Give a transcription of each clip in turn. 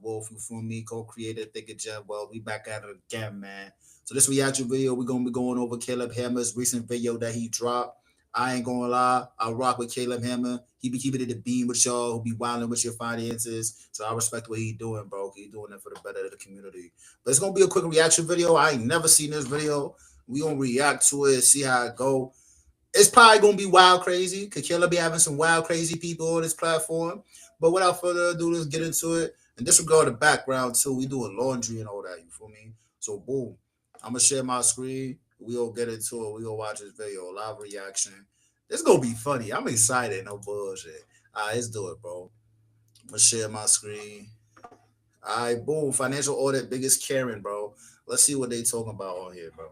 Wolf, you feel me? Co-creator, Thick and Jet. Well, we back at it again, man. So this reaction video, we're gonna be going over Caleb Hammer's recent video that he dropped. I ain't gonna lie, I rock with Caleb Hammer. He be keeping it the beam with y'all, who be wilding with your finances. So I respect what he doing, bro. He doing it for the better of the community. But it's gonna be a quick reaction video. I ain't never seen this video. We gonna react to it, see how it go. It's probably gonna be wild crazy. Cause Killer be having some wild crazy people on this platform. But without further ado, let's get into it. And disregard the background too. We doing laundry and all that. You feel me? So boom. I'm gonna share my screen. We gonna get into it. We gonna watch this video. Live reaction. This gonna be funny. I'm excited. No bullshit. Alright, let's do it, bro. I'm gonna share my screen. Alright, boom. Financial audit, biggest Karen, bro. Let's see what they talking about on here, bro.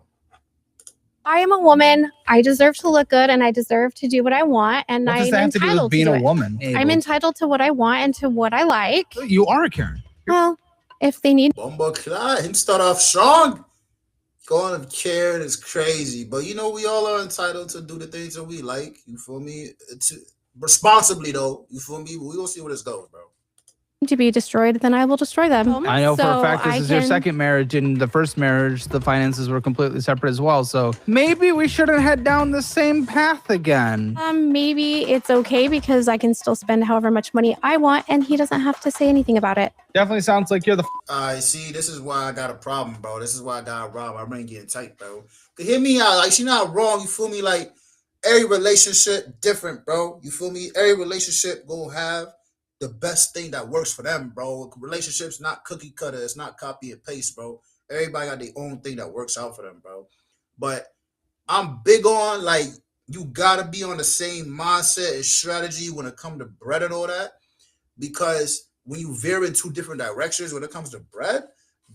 I am a woman. I deserve to look good and I deserve to do what I want. And What does I'm that have to do with entitled being to a it. woman? I'm entitled to what I want and to what I like. You are a Karen. Well, if they need Bomba Clyde, him start off strong. Going to Karen is crazy. But you know, we all are entitled to do the things that we like. You feel me? Responsibly though. You feel me? We gonna see where this goes, bro. to be destroyed, then I will destroy them. I know for a So fact this is your second marriage. In the first marriage, the finances were completely separate as well. So maybe we shouldn't head down the same path again. Maybe it's okay because I can still spend however much money I want and he doesn't have to say anything about it. Definitely sounds like you're the I see. This is why I got a problem, bro. This is why I got a problem. My brain getting tight, bro. Cause hear me out. Like she not wrong. You feel me? Like every relationship different, bro. You feel me? Every relationship gonna have the best thing that works for them, bro. Relationships not cookie cutter. It's not copy and paste, bro. Everybody got their own thing that works out for them, bro. But I'm big on like you gotta be on the same mindset and strategy when it comes to bread and all that. Because when you veer in two different directions when it comes to bread,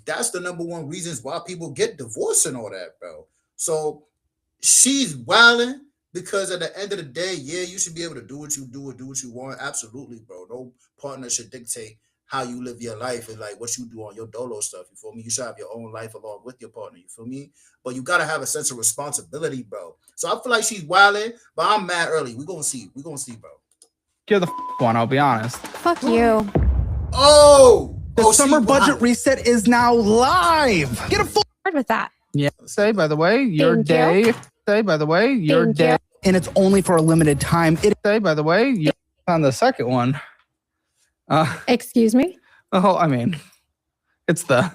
that's the number one reasons why people get divorced and all that, bro. So she's wilding because at the end of the day, yeah, you should be able to do what you do and do what you want. Absolutely, bro. No partner should dictate how you live your life and like what you do on your dolo stuff. You feel me? You should have your own life along with your partner. You feel me? But you gotta have a sense of responsibility, bro. So I feel like she's wilding, but I'm mad early. We gonna see. We gonna see, bro. you're the one. I'll be honest. Fuck you. Oh, The summer budget reset is now live. Get a full Hard with that. yeah. Say by the way, your Thank day. you. Say by the way, your Thank day. you. And it's only for a limited time. It say by the way, you're on the second one. Excuse me? Oh, I mean, it's the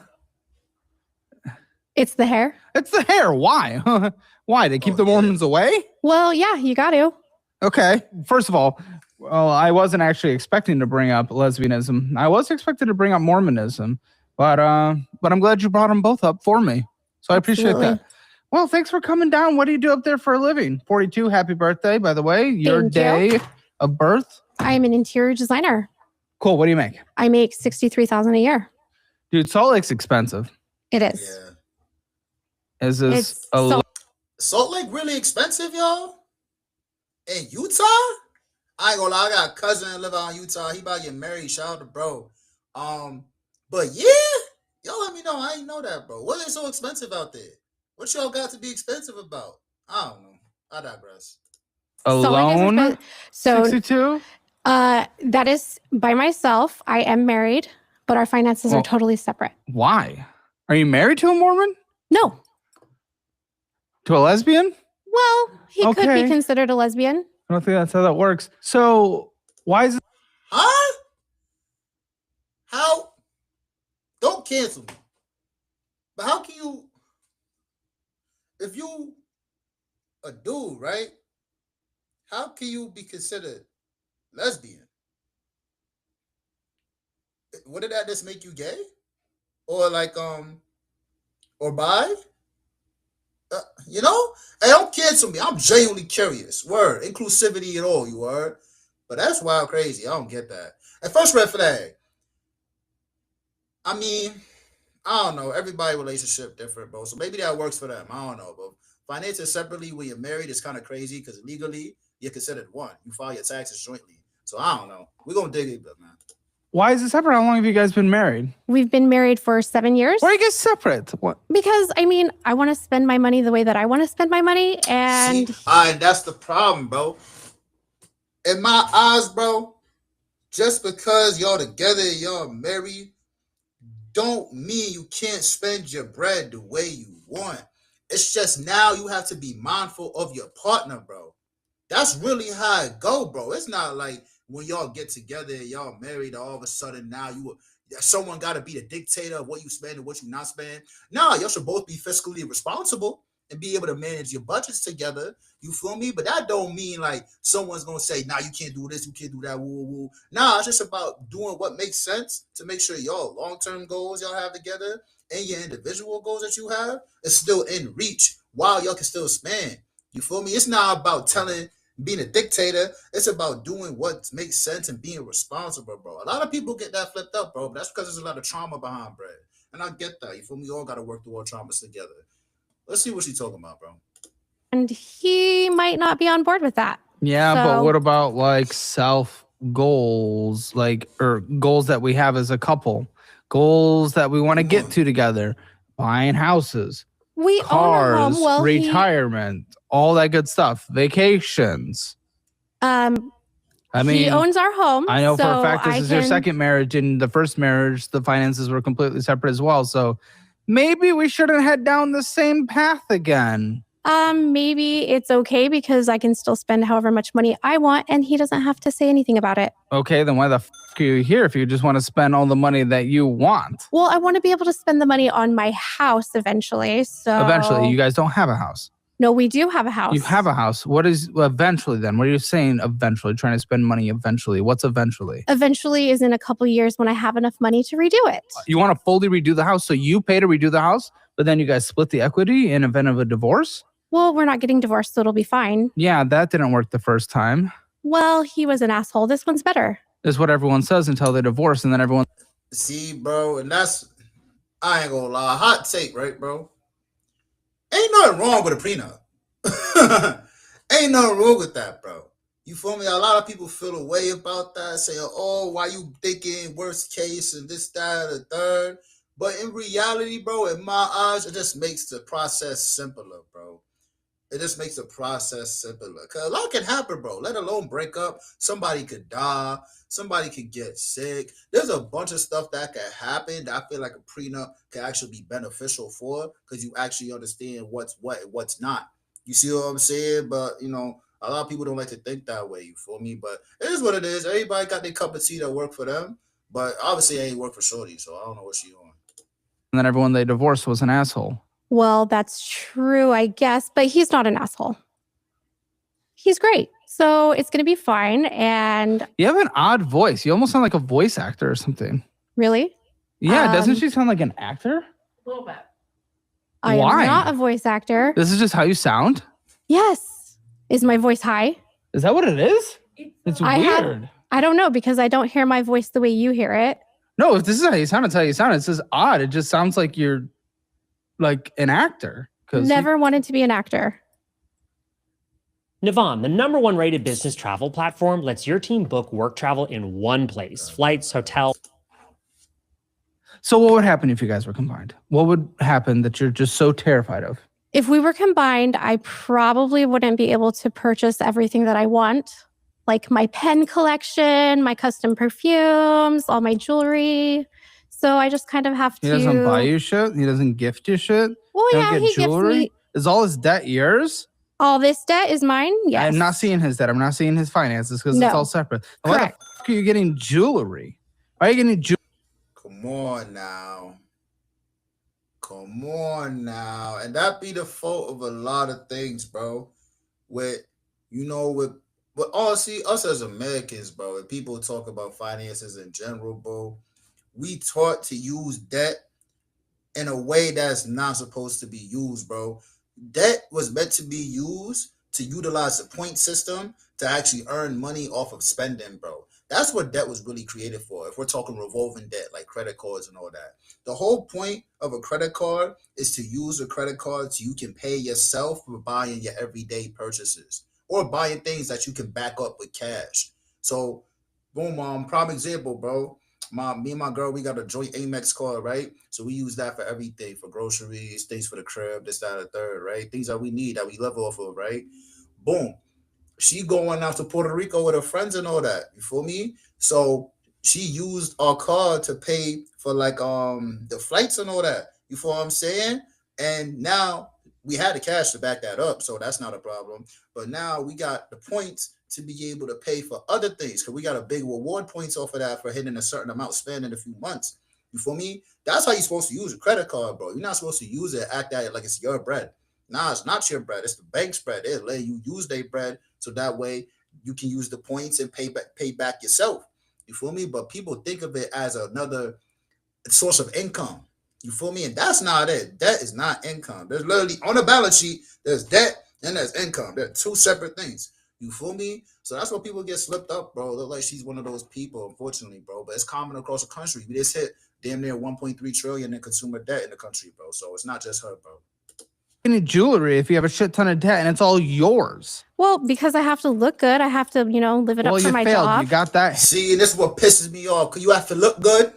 Hair? It's the hair. Why? Why? They keep the Mormons away? Well, yeah, you got to. Okay. First of all, well, I wasn't actually expecting to bring up lesbianism. I was expecting to bring up Mormonism, but I'm glad you brought them both up for me. So I appreciate that. Well, thanks for coming down. What do you do up there for a living? 42. Happy birthday, by the way. Your day of birth. I'm an interior designer. Cool. What do you make? I make $63,000 a year. Dude, Salt Lake's expensive. It is. Yeah. Is this It's a Salt Lake really expensive, y'all? In Utah? I ain't gonna lie, I got a cousin that live out in Utah. He about to get married. Shout out to bro. But yeah, y'all let me know. I ain't know that, bro. What is so expensive out there? What y'all got to be expensive about? I don't know. I digress. alone? So 62? that is by myself. I am married, but our finances are totally separate. Why? Are you married to a Mormon? No. To a lesbian? Well, he could Okay. be considered a lesbian. I don't think that's how that works. So why is it? Huh? How? Don't cancel me. But how can you, if you a dude, right? How can you be considered lesbian? Wouldn't that just make you gay? Or like or bi? You know? Hey, don't cancel me. I'm genuinely curious. Word. Inclusivity and all, you word. But that's wild crazy. I don't get that. And first red flag. I mean, I don't know. Everybody relationship different, bro. So maybe that works for them. I don't know, bro. Financing separately when you're married is kind of crazy because legally you're considered one. You file your taxes jointly. So I don't know. We're gonna dig it, man. Why is it separate? How long have you guys been married? We've been married for 7 years. Why are you guys separate? What? Because, I mean, I want to spend my money the way that I want to spend my money. And See, that's the problem, bro. In my eyes, bro, just because y'all together, y'all married, don't mean you can't spend your bread the way you want. It's just now you have to be mindful of your partner, bro. That's really how it go, bro. It's not like when y'all get together and y'all married, all of a sudden now someone got to be the dictator of what you spend and what you not spend. Nah, y'all should both be fiscally responsible and be able to manage your budgets together. You feel me? But that don't mean like someone's gonna say, "Nah, you can't do this, you can't do that." Woo, woo, woo. Nah, it's just about doing what makes sense to make sure y'all long-term goals y'all have together and your individual goals that you have is still in reach while y'all can still spend. You feel me? It's not about being a dictator. It's about doing what makes sense and being responsible, bro. A lot of people get that flipped up, bro. But that's because there's a lot of trauma behind bread. And I get that. You feel me? We all got to work through our traumas together. Let's see what she's talking about, bro. And he might not be on board with that. Yeah, but So- what about like self goals, or goals that we have as a couple, goals that we want to get to together, buying houses, We cars, own a home. Well, retirement, all that good stuff, vacations. I he mean, owns our home. I know for a so fact this I is your can- second marriage. In the first marriage, the finances were completely separate as well. So maybe we shouldn't head down the same path again. Maybe it's okay because I can still spend however much money I want, and he doesn't have to say anything about it. Okay, then why the are you here if you just want to spend all the money that you want? Well, I want to be able to spend the money on my house eventually. So Eventually, you guys don't have a house. No, we do have a house. You have a house. What is eventually then? What are you saying eventually? Trying to spend money eventually? What's eventually? Eventually is in a couple years when I have enough money to redo it. You want to fully redo the house, so you pay to redo the house, but then you guys split the equity in event of a divorce? Well, we're not getting divorced, so it'll be fine. Yeah, that didn't work the first time. Well, he was an asshole. This one's better. Is what everyone says until they divorce, and then everyone. See, bro, and I ain't gonna lie, hot take, right, bro? Ain't nothing wrong with a prenup. Ain't nothing wrong with that, bro. You feel me? A lot of people feel a way about that, saying, "Oh, why you thinking worst case and this, that, and the third?" But in reality, bro, in my eyes, it just makes the process simpler, bro. It just makes the process simpler. Because a lot can happen, bro. Let alone break up. Somebody could die. Somebody could get sick. There's a bunch of stuff that could happen that I feel like a prenup could actually be beneficial for, because you actually understand what's what and what's not. You see what I'm saying? But, a lot of people don't like to think that way. You feel me? But it is what it is. Everybody got their cup of tea that work for them. But obviously, it ain't work for Shorty, so I don't know what she on. And then everyone they divorced was an asshole. Well, that's true, I guess, but he's not an asshole. He's great. So it's going to be fine. And You have an odd voice. You almost sound like a voice actor or something. really, Yeah, doesn't Um, she sound like an actor? A little bit. I Why? am not a voice actor. This is just how you sound? Yes. Is my voice high? Is that what it is? It's I had- weird. I don't know because I don't hear my voice the way you hear it. No, if this is how you sound, it's how you sound. It's just odd. It just sounds like you're like an actor. Never wanted to be an actor. Navan, the #1 rated business travel platform, lets your team book work travel in one place. Flights, hotels. So what would happen if you guys were combined? What would happen that you're just so terrified of? If we were combined, I probably wouldn't be able to purchase everything that I want, like my pen collection, my custom perfumes, all my jewelry. So I just kind of have He to. doesn't buy you shit? He doesn't gift you shit? Well, You yeah, don't he get gives jewelry? me Is all his debt yours? all this debt is mine. Yes, I'm not seeing his debt. I'm not seeing his finances because No. it's all separate. Why the Correct. fuck are you getting jewelry? Why are you getting jewelry? Come on now. Come on now. And that be the fault of a lot of things, bro. With see us as Americans, bro, and people talk about finances in general, bro, we taught to use debt in a way that's not supposed to be used, bro. Debt was meant to be used to utilize the point system to actually earn money off of spending, bro. That's what debt was really created for. If we're talking revolving debt, like credit cards and all that. The whole point of a credit card is to use a credit card so you can pay yourself for buying your everyday purchases or buying things that you can back up with cash. So, boom, prime example, bro. Me and my girl, we got a joint Amex card, right? So we use that for everything, for groceries, things for the crib, this, that, and the third, right? Things that we need, that we live off of, right? Boom. She going out to Puerto Rico with her friends and all that. You feel me? So she used our card to pay for like the flights and all that. You feel what I'm saying? And now we had the cash to back that up, so that's not a problem. But now we got the points to be able to pay for other things because we got a big reward points off of that for hitting a certain amount spent in a few months. You feel me? That's how you're supposed to use a credit card, bro. You're not supposed to use it, act at it like it's your bread. Nah, it's not your bread. It's the bank's bread. They're letting you use their bread so that way you can use the points and pay back yourself. You feel me? But people think of it as another source of income. You feel me? And that's not it. Debt is not income. There's literally on the balance sheet, there's debt and there's income. They're two separate things. You feel me? So that's why people get slipped up, bro. Look like she's one of those people, unfortunately, bro. But it's common across the country. We just hit damn near 1.3 trillion in consumer debt in the country, bro. So it's not just her, bro. Any jewelry if you have a shit ton of debt and it's all yours. Well, because I have to look good, I have to, live it up Well, for you my failed. job. You got that. See, and this is what pisses me off. Cause you have to look good.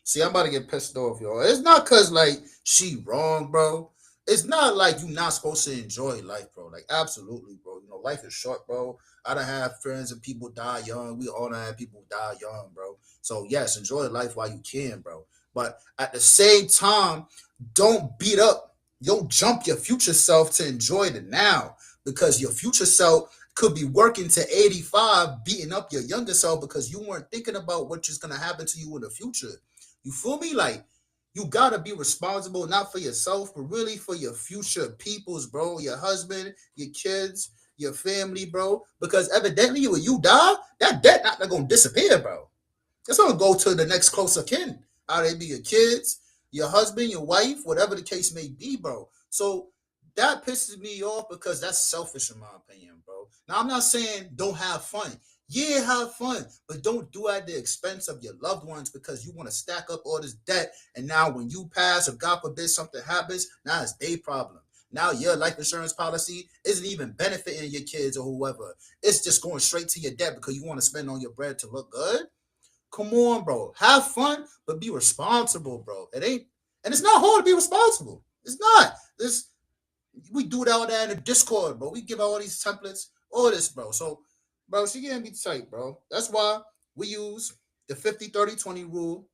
See, I'm about to get pissed off, y'all. It's not cause like she wrong, bro. It's not like you not supposed to enjoy life, bro. Like absolutely, bro. Life is short, bro. I done have friends and people die young. We all done have people die young, bro. So yes, enjoy life while you can, bro. But at the same time, don't beat up. Don't jump your future self to enjoy the now because your future self could be working to 85, beating up your younger self because you weren't thinking about what's just gonna happen to you in the future. You feel me? Like you gotta be responsible, not for yourself, but really for your future peoples, bro. Your husband, your kids, your family, bro. Because evidently, when you die, that debt not gonna disappear, bro. It's gonna go to the next closer kin. Either it be your kids, your husband, your wife, whatever the case may be, bro. So that pisses me off because that's selfish in my opinion, bro. Now I'm not saying don't have fun. Yeah, have fun, but don't do it at the expense of your loved ones because you want to stack up all this debt. And now when you pass or God forbid something happens, now it's their problem. Now your life insurance policy isn't even benefiting your kids or whoever. It's just going straight to your debt because you want to spend on your bread to look good. Come on, bro. Have fun, but be responsible, bro. It ain't, and it's not hard to be responsible. It's not. We do all that in the Discord, bro. We give out all these templates, all this, bro. So, bro, she can't be tight, bro. That's why we use the 50-30-20 rule.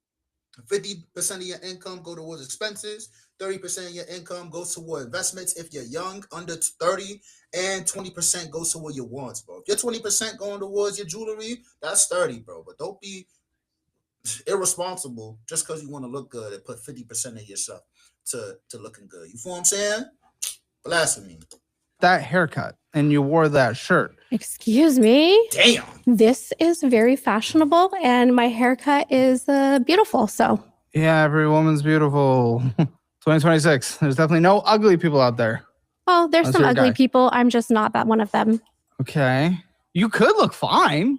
50% of your income go towards expenses. 30% of your income goes toward investments if you're young, under 30, and 20% goes toward your wants, bro. If you're 20% going towards your jewelry, that's 30, bro. But don't be irresponsible just because you want to look good and put 50% of yourself to looking good. You feel what I'm saying? Blasphemy. That haircut and you wore that shirt. Excuse me. Damn. This is very fashionable and my haircut is beautiful. So Yeah, every woman's beautiful. 2026. There's definitely no ugly people out there. well, there's Unless some you're a ugly guy. people. I'm just not that one of them. Okay. You could look fine.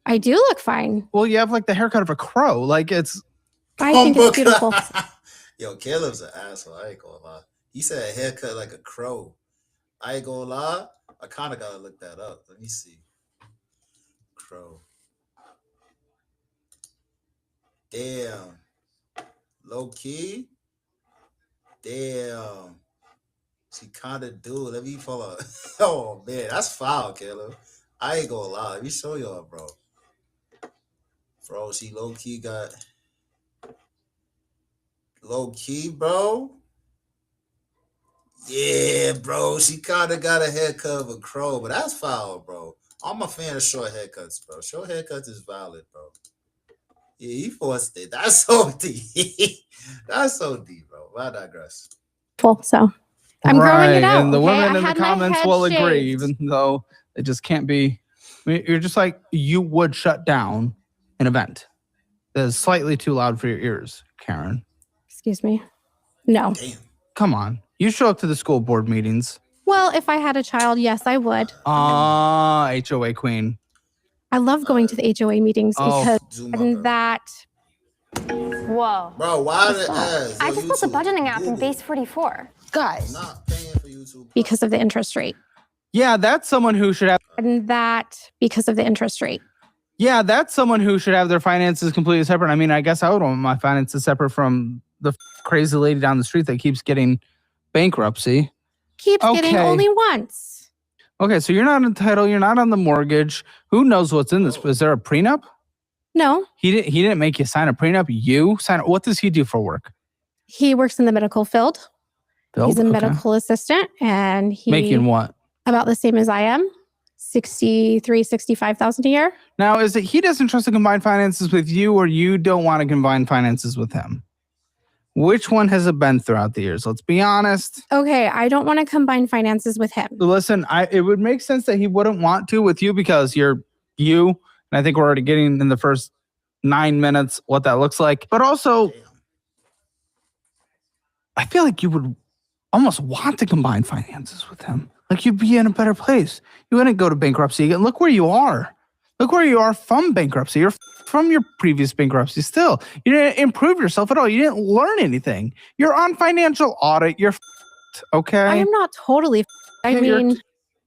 I do look fine. Well, you have like the haircut of a crow. Like it's I think it's beautiful. Yo, Caleb's an asshole. I ain't gonna lie. He said a haircut like a crow. I ain't gonna lie. I kind of gotta look that up. Let me see. Crow. Damn. Low key. Damn. She kind of do. Let me follow. Oh man, that's foul, Caleb. I ain't gonna lie. Let me show y'all, bro. Bro, she low key got low key, bro. Yeah, bro. She kind of got a haircut of a crow, but that's foul, bro. I'm a fan of short haircuts, bro. Short haircuts is valid, bro. Yeah, he forced it. That's so deep. That's so deep, bro. I digress. So I'm growing it out. And the okay? women I in the had my comments head will agree, shaved. even though it just can't be. I mean, you're just like, you would shut down an event that is slightly too loud for your ears, Karen. Excuse me. No. Damn. Come on. You show up to the school board meetings. Well, if I had a child, yes, I would. HOA queen. I love going to the HOA meetings Oh. because Zoom up, and bro. that. Whoa. Bro, why the What's that? ass? I Yo, just built a YouTube, budgeting app in Google. Base 44. I'm Guys. not paying for YouTube. Because of the interest rate. Yeah, that's someone who should have. And that because of the interest rate. Yeah, that's someone who should have their finances completely separate. I mean, I guess I would want my finances separate from the crazy lady down the street that keeps getting bankruptcy. Keeps getting Okay. only once. Okay, so you're not entitled. You're not on the mortgage. Who knows what's in this? Is there a prenup? No, He didn't make you sign a prenup. You sign. What does he do for work? he works in the medical field. He's a Okay. medical assistant, and he Making what? about the same as I am, 65,000 a year. Now, is it he doesn't trust to combine finances with you, or you don't want to combine finances with him? Which one has it been throughout the years? Let's be honest. Okay, I don't want to combine finances with him. Listen, it would make sense that he wouldn't want to with you because you're you, and I think we're already getting in the first 9 minutes what that looks like. But also, Damn. I feel like you would almost want to combine finances with him. Like you'd be in a better place. You wouldn't go to bankruptcy. And look where you are. Look where you are from bankruptcy. You're from your previous bankruptcy still. You didn't improve yourself at all. You didn't learn anything. You're on financial audit. You're okay? I am not totally. I Okay, you're- mean,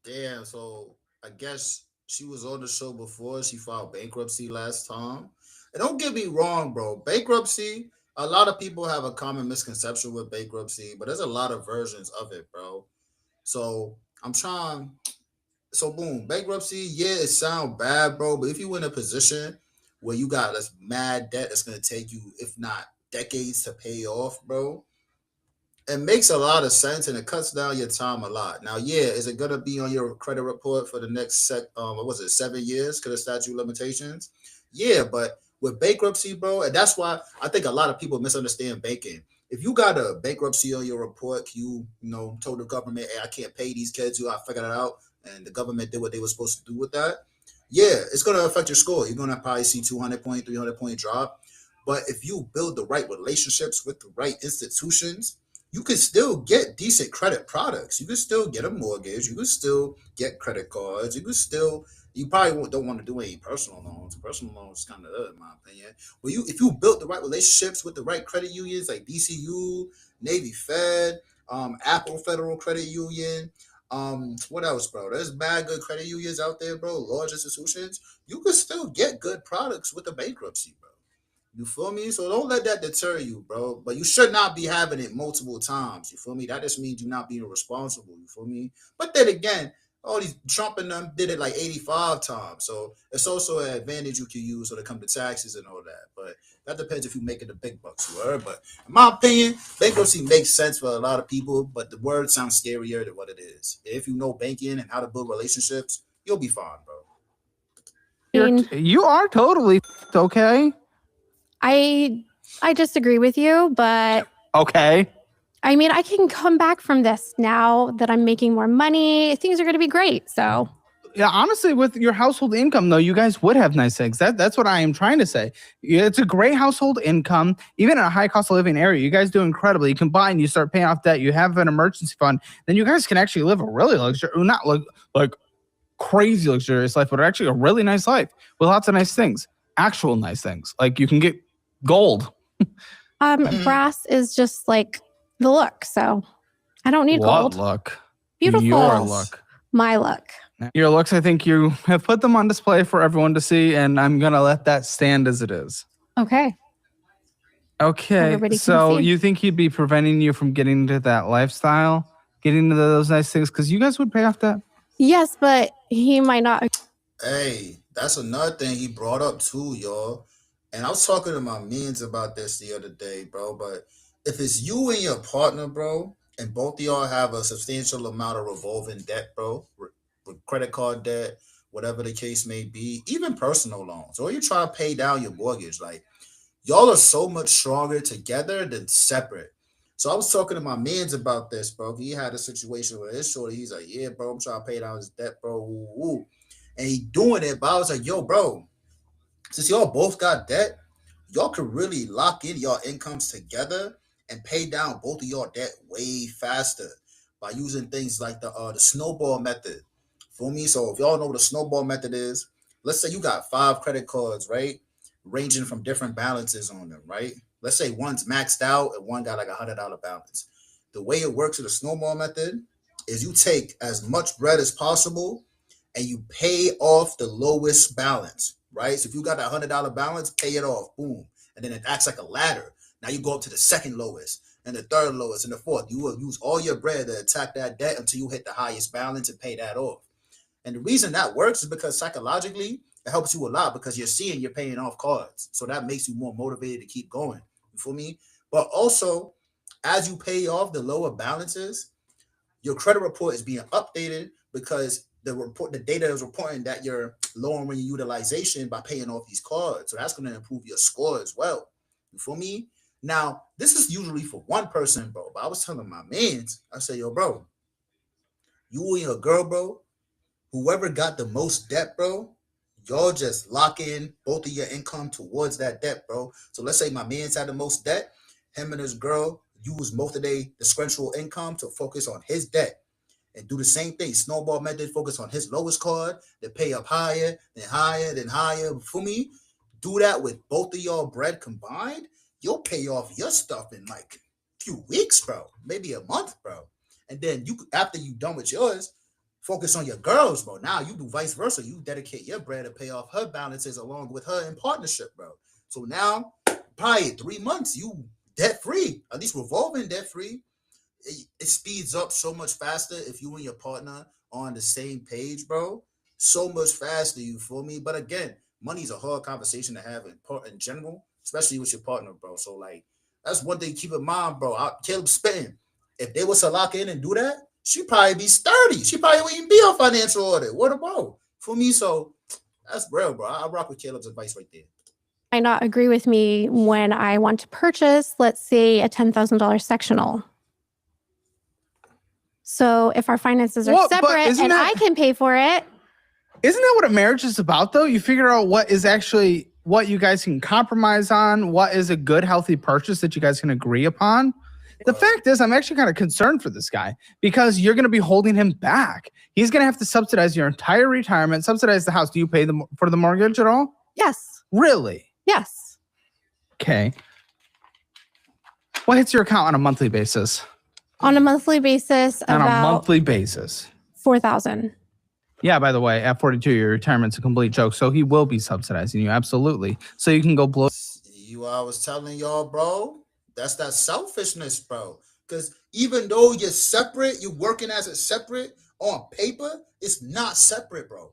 Damn, so I guess she was on the show before she filed bankruptcy last time. And don't get me wrong, bro. Bankruptcy, a lot of people have a common misconception with bankruptcy, but there's a lot of versions of it, bro. So I'm trying. So boom, bankruptcy, yeah, it sound bad, bro. But if you in a position where you got this mad debt that's gonna take you, if not decades, to pay off, bro, it makes a lot of sense and it cuts down your time a lot. Now, yeah, is it gonna be on your credit report for the next what was it, 7 years because of statute of limitations? Yeah, but with bankruptcy, bro, and that's why I think a lot of people misunderstand banking. If you got a bankruptcy on your report, you know, told the government, hey, I can't pay these kids, I figured it out, and the government did what they were supposed to do with that. Yeah, it's gonna affect your score. You're gonna probably see 200 point, 300 point drop. But if you build the right relationships with the right institutions, you can still get decent credit products. You can still get a mortgage. You can still get credit cards. You probably don't want to do any personal loans. Personal loans kind of, in my opinion. But if you built the right relationships with the right credit unions like DCU, Navy Fed, Apple Federal Credit Union, what else, bro? There's bad good credit unions out there, bro. Large institutions. You can still get good products with the bankruptcy, bro. You feel me? So don't let that deter you, bro. But you should not be having it multiple times. You feel me? That just means you're not being responsible. You feel me? But then again, all these Trump and them did it like 85 times. So it's also an advantage you can use when it comes to taxes and all that. But that depends if you're making the big bucks, you heard? But in my opinion, bankruptcy makes sense for a lot of people, but the word sounds scarier than what it is. If you know banking and how to build relationships, you'll be fine, bro. You are totally okay. I disagree with you, but Okay. I mean, I can come back from this now that I'm making more money. Things are going to be great. So, Yeah, honestly, with your household income, though, you guys would have nice things. That's what I am trying to say. It's a great household income, even in a high cost of living area. You guys do incredibly. You combine, you start paying off debt, you have an emergency fund, then you guys can actually live a really not like crazy luxurious life, but actually a really nice life with lots of nice things, actual nice things. Like you can get gold. brass is just like the look. So I don't need What gold. look? Beautiful. Your look. My look. Your looks, I think you have put them on display for everyone to see, and I'm going to let that stand as it is. Okay. Okay, Everybody can so see. you think he'd be preventing you from getting to that lifestyle, getting to those nice things, because you guys would pay off that? Yes, but he might not. Hey, that's another thing he brought up too, y'all. And I was talking to my mans about this the other day, bro. But if it's you and your partner, bro, and both of y'all have a substantial amount of revolving debt, bro, with credit card debt, whatever the case may be, even personal loans, or you try to pay down your mortgage, like y'all are so much stronger together than separate. So I was talking to my mans about this, bro. He had a situation where his shorty, he's like, yeah, bro, I'm trying to pay down his debt, bro. Woo, woo. And he doing it, but I was like, yo, bro, since y'all both got debt, y'all could really lock in y'all incomes together and pay down both of y'all debt way faster by using things like the snowball method. For me, so if y'all know what the snowball method is, let's say you got 5 credit cards, right, ranging from different balances on them, right? Let's say one's maxed out and one got like $100 balance. The way it works with the snowball method is you take as much bread as possible and you pay off the lowest balance, right? So if you got that $100 balance, pay it off, boom. And then it acts like a ladder. Now you go up to the second lowest and the third lowest and the fourth. You will use all your bread to attack that debt until you hit the highest balance and pay that off. And the reason that works is because psychologically, It helps you a lot because you're seeing you're paying off cards. So that makes you more motivated to keep going. You feel me? But also, as you pay off the lower balances, your credit report is being updated because the data is reporting that you're lowering your utilization by paying off these cards. So that's going to improve your score as well. You feel me? Now, this is usually for one person, bro. But I was telling my mans, I said, yo, bro, you and your girl, bro, whoever got the most debt, bro, y'all just lock in both of your income towards that debt, bro. So let's say my man's had the most debt, him and his girl use most of their discretionary income to focus on his debt and do the same thing. Snowball method, focus on his lowest card, then pay up higher, then higher, then higher. For me, do that with both of y'all bread combined, you'll pay off your stuff in like a few weeks, bro, maybe a month, bro. And then you, after you done with yours, focus on your girls, bro. Now you do vice versa. You dedicate your bread to pay off her balances along with her in partnership, bro. So now, probably 3 months, you debt free, at least revolving debt free. It speeds up so much faster if you and your partner are on the same page, bro. So much faster, you feel me? But again, money's a hard conversation to have in general, especially with your partner, bro. So like, that's one thing to keep in mind, bro. Caleb spitting. If they was to lock in and do that, she'd probably be sturdy. She probably wouldn't even be on financial audit. What about for me? So that's real, bro. I rock with Caleb's advice right there. Might not agree with me when I want to purchase, let's say, a $10,000 sectional. So if our finances are separate and I can pay for it. Isn't that what a marriage is about, though? You figure out what is actually what you guys can compromise on, what is a good, healthy purchase that you guys can agree upon. The fact is, I'm actually kind of concerned for this guy because you're going to be holding him back. He's going to have to subsidize your entire retirement, subsidize the house. Do you pay for the mortgage at all? Yes. Really? Yes. Okay. What hits your account on a monthly basis? On a monthly basis, on about a monthly basis. $4,000. Yeah, by the way, at 42, your retirement's a complete joke. So he will be subsidizing you. Absolutely. So you can go blow. I was telling y'all, bro. That's that selfishness, bro. Because even though you're separate, you're working as a separate on paper, it's not separate, bro.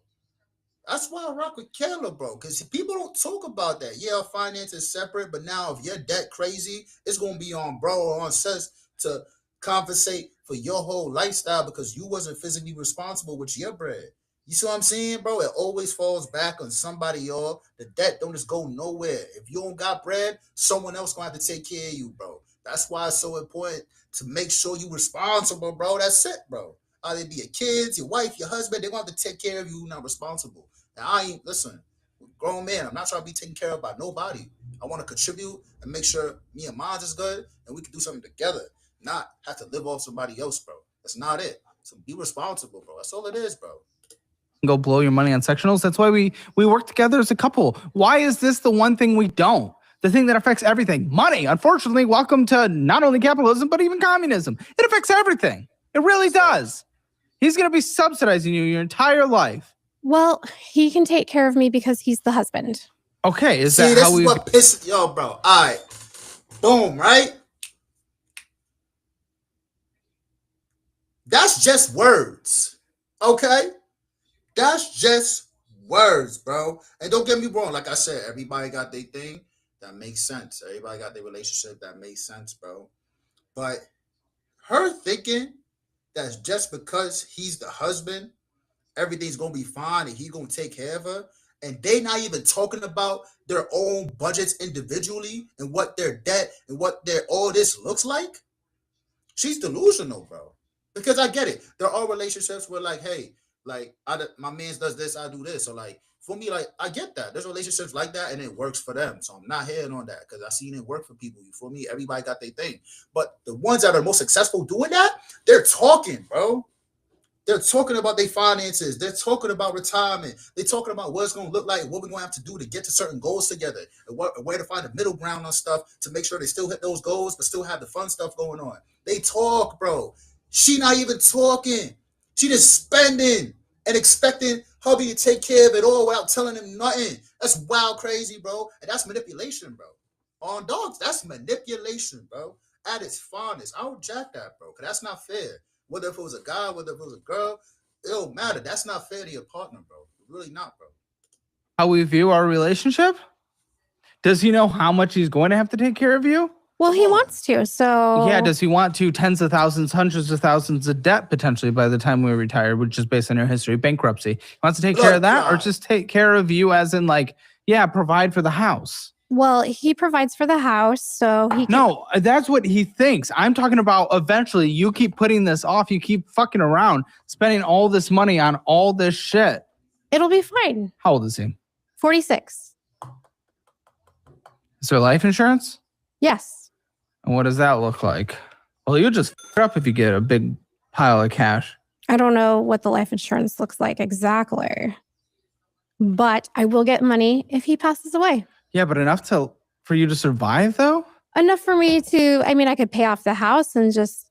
That's why I rock with Caleb, bro. Because people don't talk about that. Yeah, finance is separate, but now if your debt crazy, it's gonna be on bro or on sis to compensate for your whole lifestyle because you wasn't physically responsible with your bread. You see what I'm saying, bro? It always falls back on somebody, y'all. The debt don't just go nowhere. If you don't got bread, someone else gonna have to take care of you, bro. That's why it's so important to make sure you responsible, bro. That's it, bro. Either it be your kids, your wife, your husband, they're gonna have to take care of you, not responsible. Now I ain't listen, grown man. I'm not trying to be taken care of by nobody. I want to contribute and make sure me and mine is good and we can do something together. Not have to live off somebody else, bro. That's not it. So be responsible, bro. That's all it is, bro. Go blow your money on sectionals. That's why we work together as a couple. Why is this the one thing we don't? The thing that affects everything. Money. Unfortunately, welcome to not only capitalism, but even communism. It affects everything. It really does. He's going to be subsidizing you your entire life. Well, he can take care of me because he's the husband. Okay, is See, that this how is we... what pisses yo, bro. All right. Boom, right? That's just words. Okay? That's just words, bro. And don't get me wrong. Like I said, everybody got their thing. That makes sense. Everybody got their relationship. That makes sense, bro. But her thinking that just because he's the husband, everything's going to be fine and he's going to take care of her. And they not even talking about their own budgets individually and what their debt and what their all this looks like. She's delusional, bro. Because I get it. There are relationships where like, hey, like my man does this, I do this. So like for me, like I get that. There's relationships like that and it works for them. So I'm not hating on that because I've seen it work for people. You feel me? Everybody got their thing. But the ones that are most successful doing that, they're talking, bro. They're talking about their finances. They're talking about retirement. They're talking about what it's going to look like, what we're going to have to do to get to certain goals together, and where to find the middle ground on stuff to make sure they still hit those goals, but still have the fun stuff going on. They talk, bro. She not even talking. She just spending and expecting hubby to take care of it all without telling him nothing. That's wild crazy, bro. And that's manipulation, bro. On dogs, that's manipulation, bro. At its finest. I don't jack that, bro, because that's not fair. Whether if it was a guy, whether if it was a girl, it don't matter. That's not fair to your partner, bro. Really not, bro. how we view our relationship? Does he know how much he's going to have to take care of you? Well, he wants to. So Yeah, does he want to tens of thousands, hundreds of thousands of debt potentially by the time we retire, which is based on your history, bankruptcy? He wants to take care of that, or just take care of you as in like, yeah, provide for the house? Well, he provides for the house, so he can, No, that's what he thinks. I'm talking about eventually you keep putting this off, you keep fucking around, spending all this money on all this shit. it'll be fine. How old is he? 46. Is there life insurance? Yes. And what does that look like? Well, you just f up if you get a big pile of cash. I don't know what the life insurance looks like exactly, but I will get money if he passes away. Yeah, but enough for you to survive though? Enough for me to, I mean, I could pay off the house and just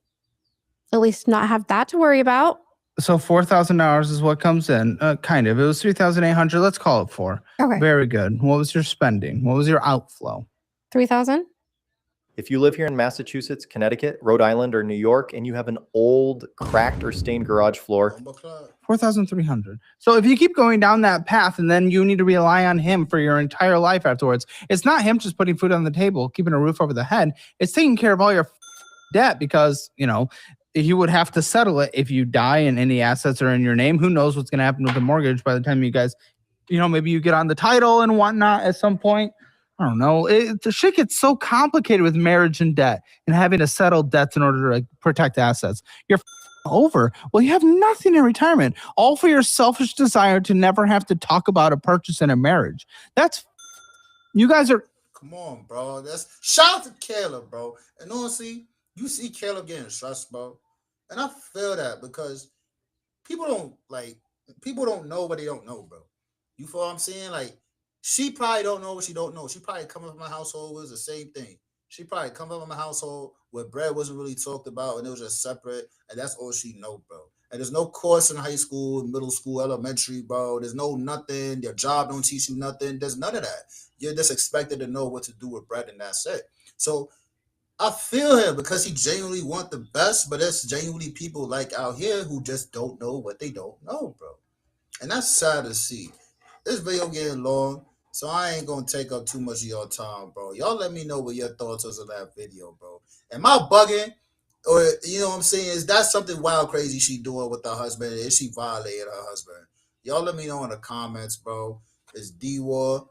at least not have that to worry about. So $4,000 is what comes in. Kind of. It was 3,800. Let's call it 4. Okay. Very good. What was your spending? What was your outflow? 3,000. If you live here in Massachusetts, Connecticut, Rhode Island, or New York, and you have an old, cracked, or stained garage floor, 4,300. So if you keep going down that path and then you need to rely on him for your entire life afterwards, it's not him just putting food on the table, keeping a roof over the head. It's taking care of all your debt because, you know, you would have to settle it if you die and any assets are in your name. Who knows what's going to happen with the mortgage by the time you guys, you know, maybe you get on the title and whatnot at some point. I don't know. The shit gets so complicated with marriage and debt and having to settle debts in order to like, protect assets. You're over. Well, you have nothing in retirement, all for your selfish desire to never have to talk about a purchase in a marriage. That's you guys are. Come on, bro. That's shout out to Caleb, bro. And honestly, you see Caleb getting stressed, bro. And I feel that because people don't know what they don't know, bro. You feel what I'm saying? Like, she probably don't know what she don't know. She probably come up in my household was the same thing. She probably come up in my household where bread wasn't really talked about and it was just separate, and that's all she know, bro. And there's no course in high school, middle school, elementary, bro. There's no nothing. Your job don't teach you nothing. There's none of that. You're just expected to know what to do with bread, and that's it. So I feel him because he genuinely want the best, but there's genuinely people like out here who just don't know what they don't know, bro. And that's sad to see. This video getting long, so I ain't gonna take up too much of your time, bro. Y'all let me know what your thoughts was on that video, bro. Am I bugging? Or, you know what I'm saying? Is that something wild crazy she doing with her husband? Is she violating her husband? Y'all let me know in the comments, bro. It's D-War.